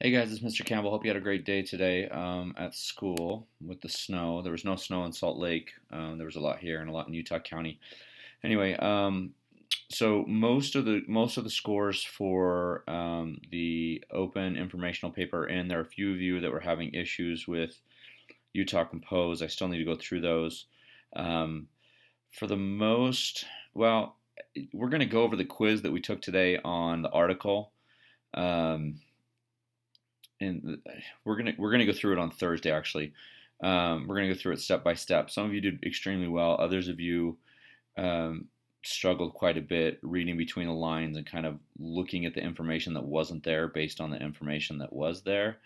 Hey guys, it's Mr. Campbell. Hope you had a great day today at school with the snow. There was no snow in Salt Lake. There was a lot here and a lot in Utah County. Anyway, so most of the scores for the open informational paper, and there are a few of you that were having issues with Utah Compose. I still need to go through those. Um, for the most, well, we're going to go over the quiz that we took today on the article. Um, and we're gonna go through it on Thursday. Actually, we're gonna go through it step by step. Some of you did extremely well. Others of you um, struggled quite a bit reading between the lines and kind of looking at the information that wasn't there based on the information that was there.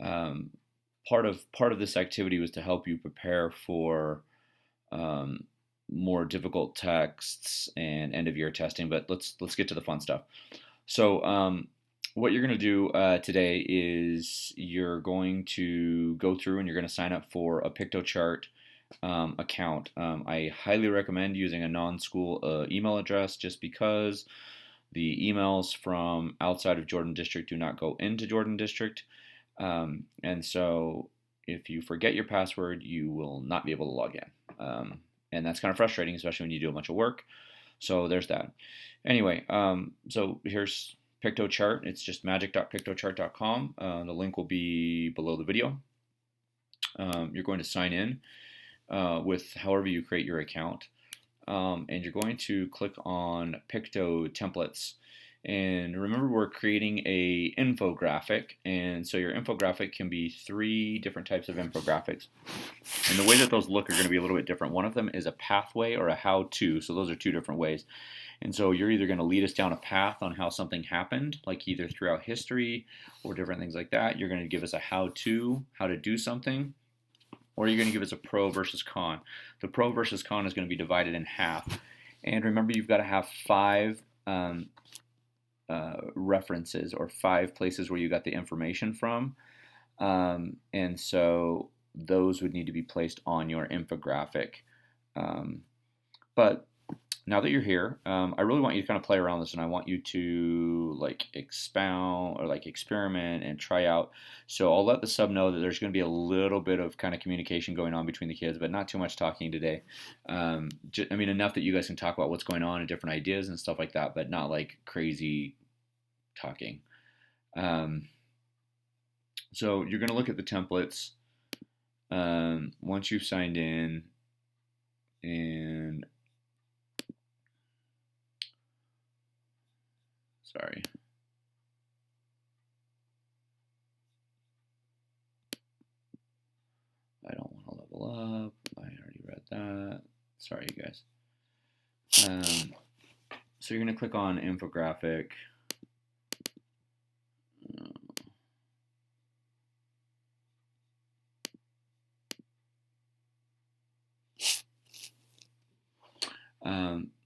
Um, part of this activity was to help you prepare for um, more difficult texts and end of year testing. But let's get to the fun stuff. So what you're going to do today is you're going to go through and you're going to sign up for a Piktochart account. I highly recommend using a non-school email address just because the emails from outside of Jordan District do not go into Jordan District. And so if you forget your password, you will not be able to log in. And that's kind of frustrating, especially when you do a bunch of work. So there's that. Anyway, so here's Piktochart. It's just magic.piktochart.com. The link will be below the video. You're going to sign in with however you create your account. And you're going to click on Pikto templates. And remember, we're creating a infographic, and so your infographic can be 3 different types of infographics. And the way that those look are going to be a little bit different. One of them is a pathway or a how-to, so those are 2 different ways. And so you're either going to lead us down a path on how something happened, like either throughout history or different things like that. You're going to give us a how-to, how to do something, or you're going to give us a pro versus con. The pro versus con is going to be divided in half. And remember, you've got to have 5 references or 5 places where you got the information from. And so those would need to be placed on your infographic. But now that you're here, I really want you to kind of play around with this, and I want you to like expound or like experiment and try out. So I'll let the sub know that there's going to be a little bit of kind of communication going on between the kids, but not too much talking today. I mean, enough that you guys can talk about what's going on and different ideas and stuff like that, but not like crazy talking. So you're going to look at the templates once you've signed in, and sorry. I don't want to level up. I already read that. Sorry, you guys. So you're going to click on infographic.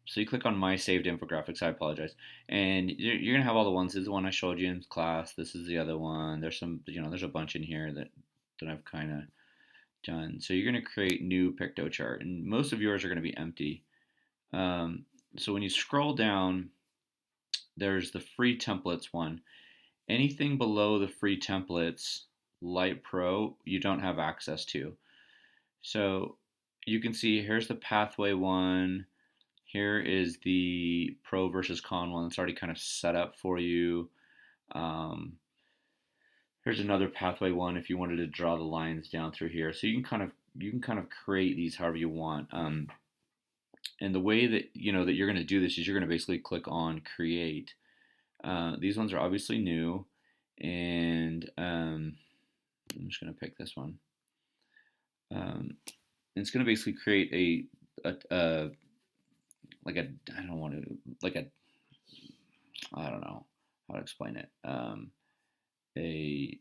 So you click on my saved infographics. I apologize. And you're going to have all the ones. This is the one I showed you in class. This is the other one. There's some, there's a bunch in here that I've kind of done. So you're going to create new Piktochart, and most of yours are going to be empty. So when you scroll down, there's the free templates one. Anything below the free templates, Light Pro, you don't have access to. So you can see here's the pathway one. Here is the pro versus con one. It's already kind of set up for you. Here's another pathway one if you wanted to draw the lines down through here. So you can kind of create these however you want. And the way that that you're going to do this is you're going to basically click on create. These ones are obviously new, and I'm just going to pick this one. It's going to basically create a like a I don't want to like a I don't know how to explain it. A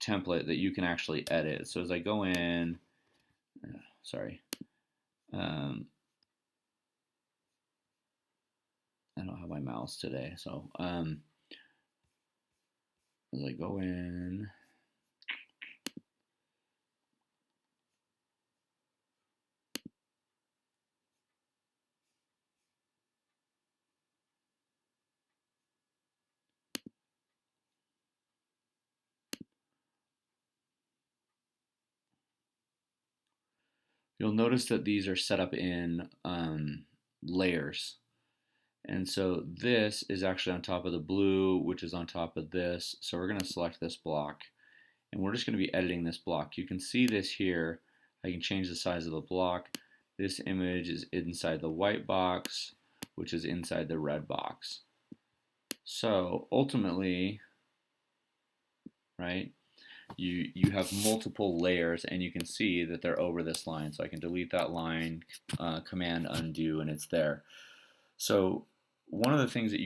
template that you can actually edit. So as I go in, sorry. I don't have my mouse today, so as I go in, you'll notice that these are set up in layers. And so this is actually on top of the blue, which is on top of this. So we're going to select this block, and we're just going to be editing this block. You can see this here. I can change the size of the block. This image is inside the white box, which is inside the red box. So ultimately, right, you have multiple layers, and you can see that they're over this line. So I can delete that line, Command undo, and it's there. So one of the things that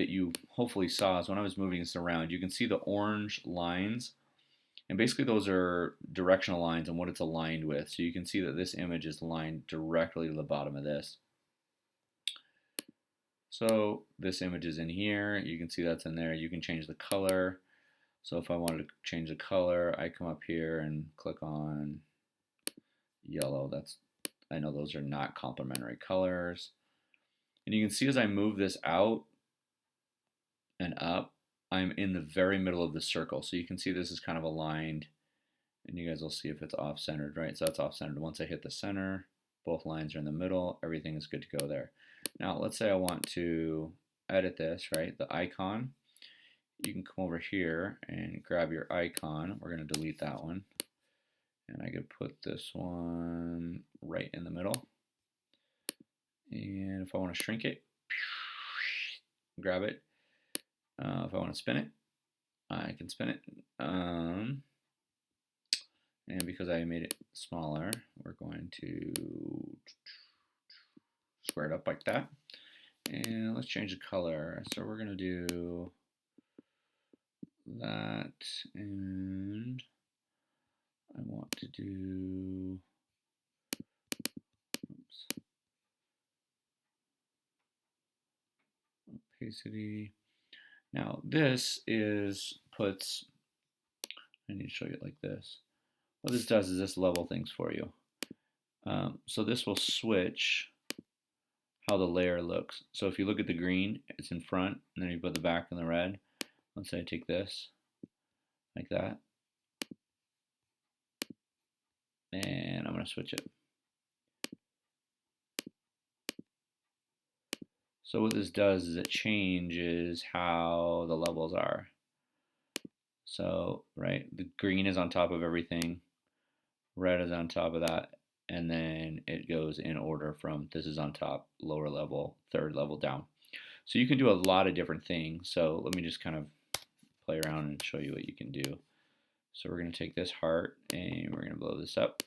you hopefully saw is when I was moving this around, you can see the orange lines, and basically those are directional lines and what it's aligned with. So you can see that this image is aligned directly to the bottom of this. So this image is in here. You can see that's in there. You can change the color. So if I wanted to change the color, I come up here and click on yellow. I know those are not complementary colors. And you can see as I move this out and up, I'm in the very middle of the circle. So you can see this is kind of aligned, and you guys will see if it's off-centered, right? So that's off-centered. Once I hit the center, both lines are in the middle, everything is good to go there. Now let's say I want to edit this, right? The icon. You can come over here and grab your icon. We're going to delete that one. And I could put this one right in the middle. And if I want to shrink it, grab it. If I want to spin it, I can spin it. And because I made it smaller, we're going to square it up like that. And let's change the color. So we're going to do that, and I want to do opacity. Now this puts, I need to show you it like this. What this does is this level things for you. So this will switch how the layer looks. So if you look at the green, it's in front, and then you put the back in the red. Let's say I take this like that, and I'm going to switch it. So what this does is it changes how the levels are. So, right, the green is on top of everything, red is on top of that, and then it goes in order from this is on top, lower level, third level down. So you can do a lot of different things. So let me just kind of play around and show you what you can do. So we're going to take this heart and we're going to blow this up.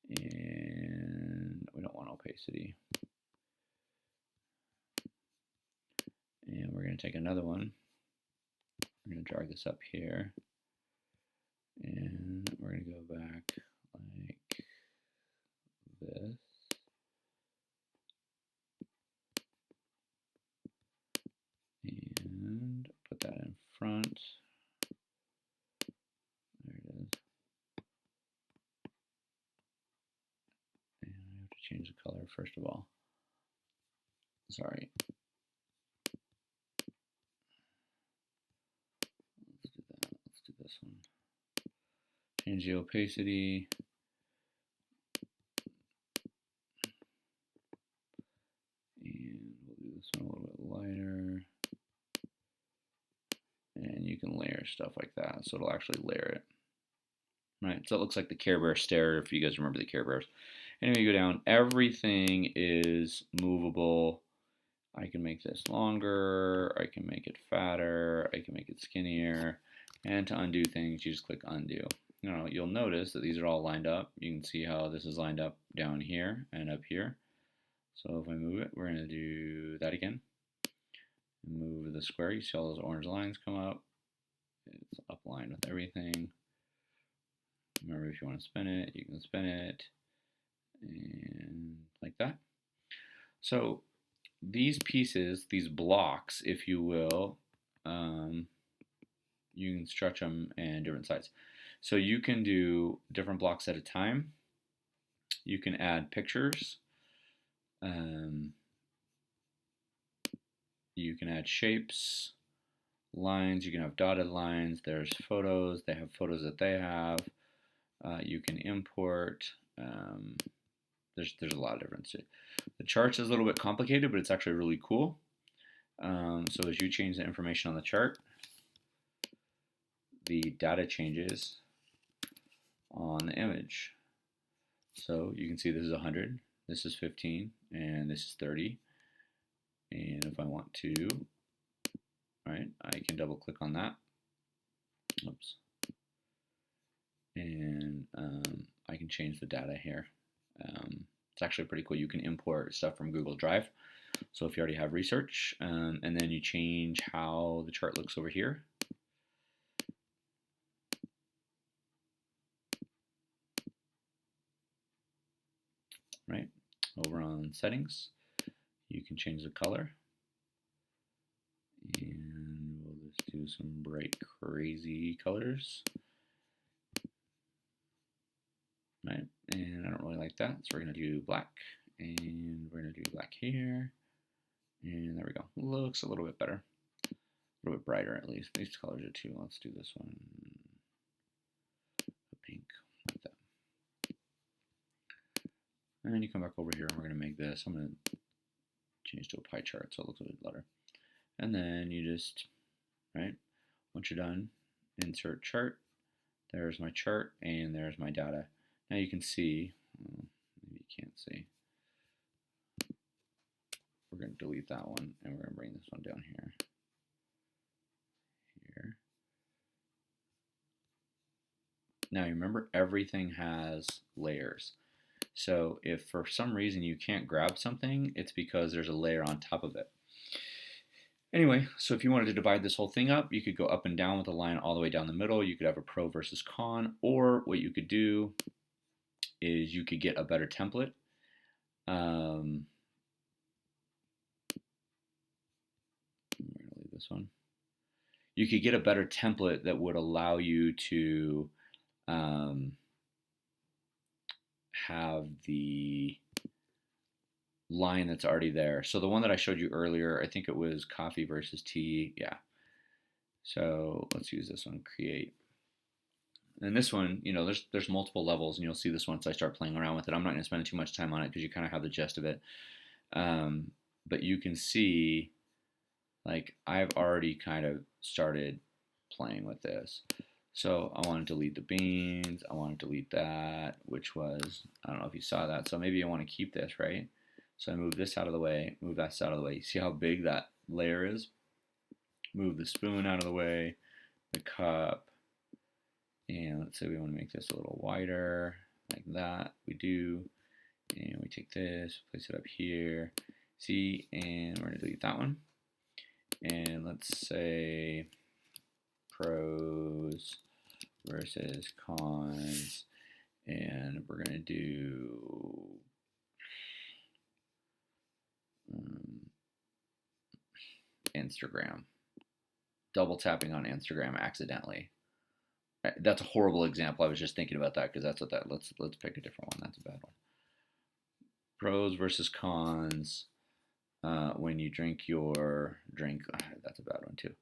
And we don't want opacity. And we're going to take another one. We're going to drag this up here. And we're going to go back like this. And put that in front. There it is. And I have to change the color first of all. Sorry. Let's do that. Let's do this one. Change the opacity. And we'll do this one a little bit lighter. And you can layer stuff like that, so it'll actually layer it. Right, so it looks like the Care Bear stare, if you guys remember the Care Bears. Anyway, you go down, everything is movable. I can make this longer, I can make it fatter, I can make it skinnier, and to undo things, you just click undo. Now, you'll notice that these are all lined up. You can see how this is lined up down here and up here. So if I move it, we're going to do that again. Move the square, you see all those orange lines come up. It's uplined with everything. Remember, if you want to spin it, you can spin it, and like that. So these pieces, these blocks, if you will, you can stretch them in different sizes. So you can do different blocks at a time. You can add pictures. You can add shapes, lines. You can have dotted lines. There's photos. They have photos that they have. You can import There's a lot of difference. The charts is a little bit complicated, but it's actually really cool. So as you change the information on the chart, the data changes on the image. So you can see this is 100, this is 15, and this is 30. And if I want to, right, I can double click on that. Oops. And I can change the data here. It's actually pretty cool. You can import stuff from Google Drive. So if you already have research, and then you change how the chart looks over here. Right, over on settings, you can change the color. And we'll just do some bright, crazy colors. Right, and I don't really like that, so we're going to do black, and we're going to do black here, and there we go. Looks a little bit better, a little bit brighter at least. These colors are too. Let's do this one, a pink, like that. And then you come back over here, and we're going to make this. I'm going to change to a pie chart so it looks a bit better. And then you just, right, once you're done, insert chart. There's my chart, and there's my data. Now you can see, maybe you can't see. We're going to delete that one, and we're going to bring this one down here. Now you remember, everything has layers. So if for some reason you can't grab something, it's because there's a layer on top of it. Anyway, so if you wanted to divide this whole thing up, you could go up and down with a line all the way down the middle. You could have a pro versus con, or what you could do is you could get a better template. I'm going to leave this one. You could get a better template that would allow you to have the line that's already there. So the one that I showed you earlier, I think it was coffee versus tea. Yeah. So let's use this one, create. And this one, you know, there's multiple levels, and you'll see this once I start playing around with it. I'm not going to spend too much time on it because you kind of have the gist of it. But you can see, like, I've already kind of started playing with this. So I want to delete the beans. I want to delete that, which was, I don't know if you saw that. So maybe I want to keep this, right? So I move this out of the way, move that out of the way. You see how big that layer is? Move the spoon out of the way, the cup. And let's say we want to make this a little wider, like that. We do. And we take this, place it up here. See, and we're going to delete that one. And let's say pros versus cons. And we're going to do Instagram. Double tapping on Instagram accidentally. That's a horrible example. I was just thinking about that because that's what that. Let's pick a different one. That's a bad one. Pros versus cons. When you drink your drink. That's a bad one too.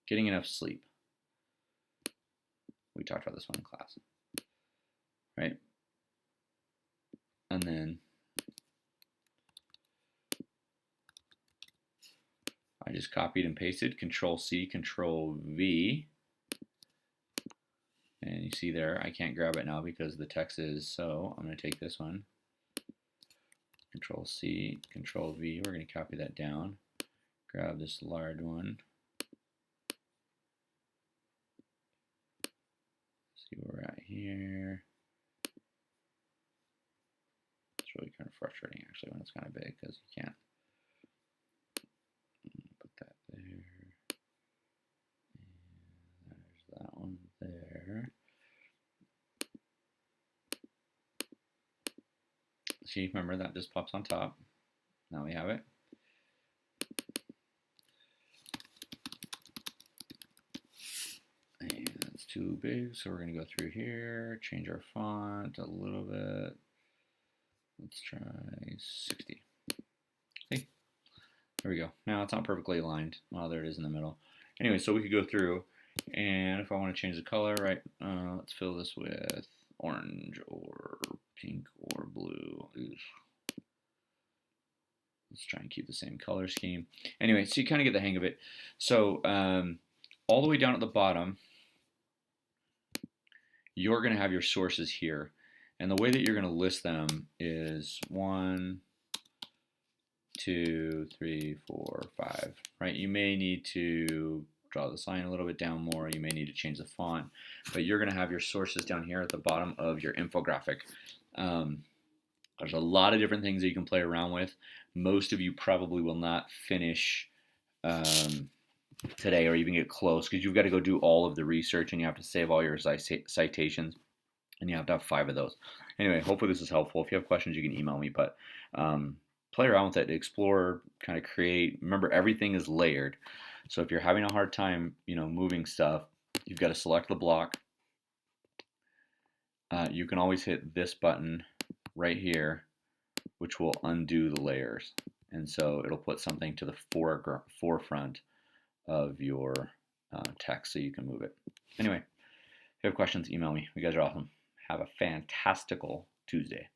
Getting enough sleep. We talked about this one in class, right? And then I just copied and pasted, Control C, Control V. And you see there, I can't grab it now because the text is, so I'm going to take this one, Control C, Control V. We're going to copy that down, grab this large one. See where we're at here. It's really kind of frustrating actually when it's kind of big because you can't put that there. And there's that one there. See, remember that just pops on top. Now we have it. And that's too big, so we're going to go through here, change our font a little bit. Let's try 60. See? There we go. Now it's not perfectly aligned. Well, there it is in the middle. Anyway, so we could go through And if I want to change the color, right, let's fill this with orange or pink or blue. Let's try and keep the same color scheme. Anyway, so you kind of get the hang of it. So all the way down at the bottom, you're going to have your sources here. And the way that you're going to list them is 1, 2, 3, 4, 5, right? You may need to draw this line a little bit down more. You may need to change the font, but you're going to have your sources down here at the bottom of your infographic. There's a lot of different things that you can play around with. Most of you probably will not finish today or even get close because you've got to go do all of the research and you have to save all your citations and you have to have 5 of those. Anyway, hopefully this is helpful. If you have questions, you can email me, but play around with it, explore, kind of create. Remember, everything is layered. So if you're having a hard time, moving stuff, you've got to select the block. You can always hit this button right here, which will undo the layers. And so it'll put something to the forefront of your text so you can move it. Anyway, if you have questions, email me. You guys are awesome. Have a fantastical Tuesday.